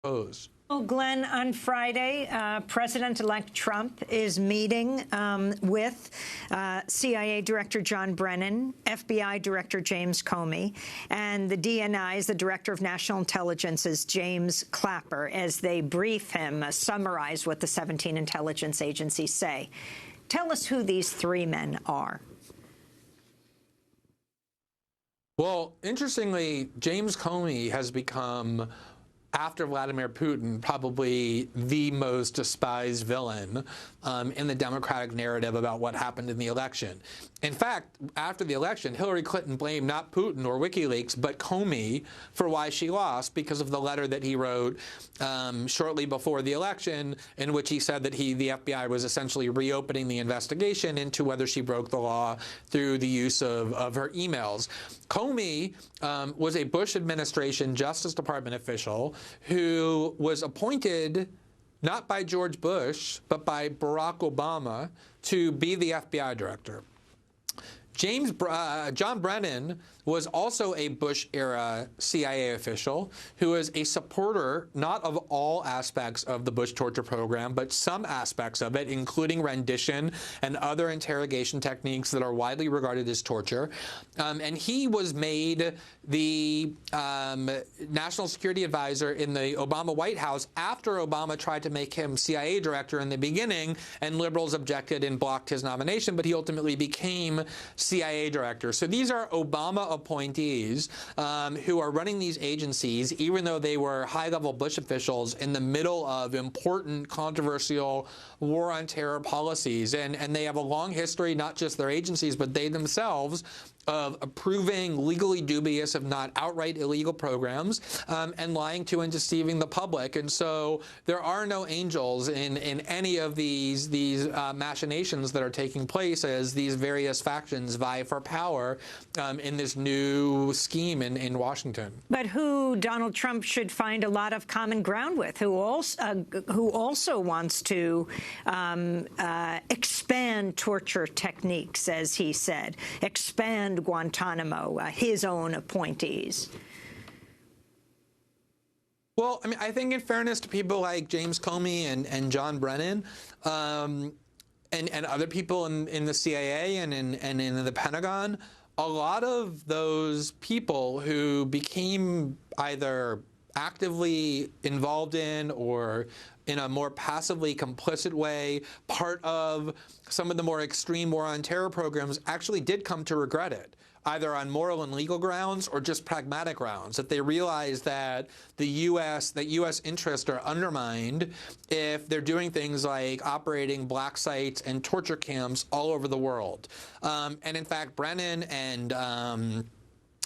pose. Well, Glenn, on Friday, President-elect Trump is meeting with CIA Director John Brennan, FBI Director James Comey, and the DNI's, the Director of National Intelligence's James Clapper, as they brief him, summarize what the 17 intelligence agencies say. Tell us who these three men are. Well, interestingly, James Comey has become, after Vladimir Putin, probably the most despised villain in the Democratic narrative about what happened in the election. In fact, after the election, Hillary Clinton blamed not Putin or WikiLeaks, but Comey for why she lost because of the letter that he wrote shortly before the election, in which he said that the FBI was essentially reopening the investigation into whether she broke the law through the use of her emails. Comey was a Bush administration Justice Department official who was appointed not by George Bush, but by Barack Obama to be the FBI director. John Brennan was also a Bush-era CIA official who was a supporter not of all aspects of the Bush torture program, but some aspects of it, including rendition and other interrogation techniques that are widely regarded as torture. And he was made the national security advisor in the Obama White House after Obama tried to make him CIA director in the beginning, and liberals objected and blocked his nomination, but he ultimately became CIA director. So these are Obama appointees who are running these agencies, even though they were high-level Bush officials in the middle of important, controversial war on terror policies. And they have a long history, not just their agencies, but they themselves, of approving legally dubious, if not outright illegal programs, and lying to and deceiving the public. And so there are no angels in any of these machinations that are taking place as these various factions vie for power in this new scheme in Washington. But who Donald Trump should find a lot of common ground with, who also wants to expand torture techniques, as he said, expand Guantanamo, his own appointees. Well, I mean, I think in fairness to people like James Comey and John Brennan, and other people in the CIA and in the Pentagon, a lot of those people who became either actively involved in or in a more passively complicit way part of some of the more extreme war on terror programs actually did come to regret it, either on moral and legal grounds or just pragmatic grounds, that they realize that U.S. interests are undermined if they're doing things like operating black sites and torture camps all over the world. And in fact, Brennan and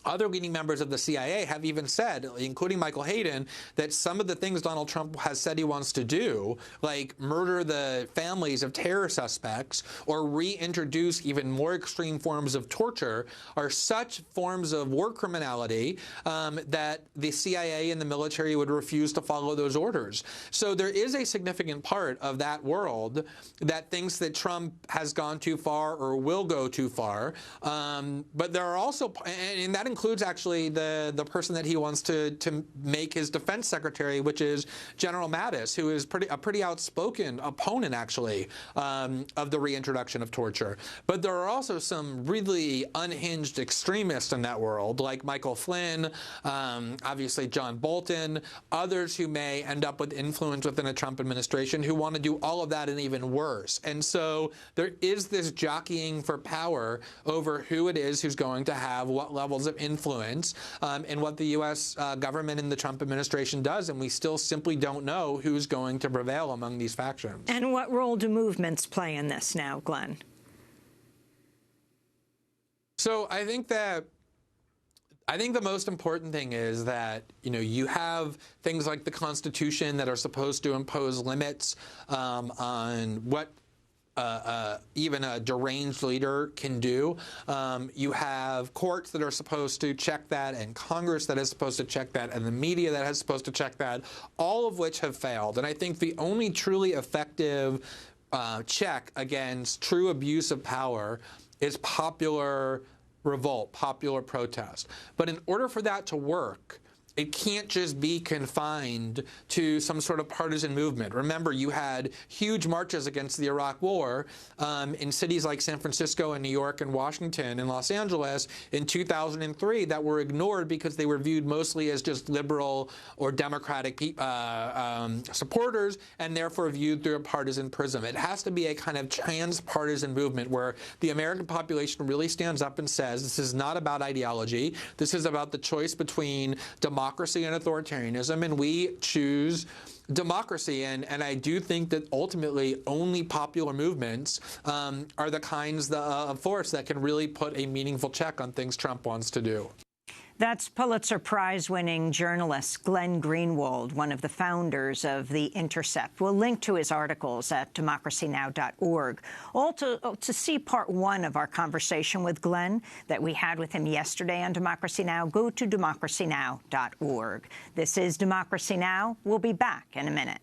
other leading members of the CIA have even said, including Michael Hayden, that some of the things Donald Trump has said he wants to do, like murder the families of terror suspects or reintroduce even more extreme forms of torture, are such forms of war criminality that the CIA and the military would refuse to follow those orders. So there is a significant part of that world that thinks that Trump has gone too far or will go too far. But there are also, and that includes actually the person that he wants to make his defense secretary, which is General Mattis, who is a pretty outspoken opponent, actually, of the reintroduction of torture. But there are also some really unhinged extremists in that world, like Michael Flynn, obviously John Bolton, others who may end up with influence within a Trump administration who want to do all of that and even worse. And so there is this jockeying for power over who it is who's going to have what levels of influence in what the U.S. government and the Trump administration does, and we still simply don't know who's going to prevail among these factions. And what role do movements play in this now, Glenn? So I think the most important thing is that, you have things like the Constitution that are supposed to impose limits on what even a deranged leader can do. You have courts that are supposed to check that, and Congress that is supposed to check that, and the media that is supposed to check that, all of which have failed. And I think the only truly effective check against true abuse of power is popular revolt, popular protest. But in order for that to work, it can't just be confined to some sort of partisan movement. Remember, you had huge marches against the Iraq War in cities like San Francisco and New York and Washington and Los Angeles in 2003 that were ignored because they were viewed mostly as just liberal or democratic supporters and therefore viewed through a partisan prism. It has to be a kind of transpartisan movement where the American population really stands up and says, this is not about ideology. This is about the choice between democracy and authoritarianism, and we choose democracy. And I do think that ultimately only popular movements are the kinds of force that can really put a meaningful check on things Trump wants to do. That's Pulitzer Prize-winning journalist Glenn Greenwald, one of the founders of The Intercept. We'll link to his articles at democracynow.org. To see part one of our conversation with Glenn that we had with him yesterday on Democracy Now!, go to democracynow.org. This is Democracy Now! We'll be back in a minute.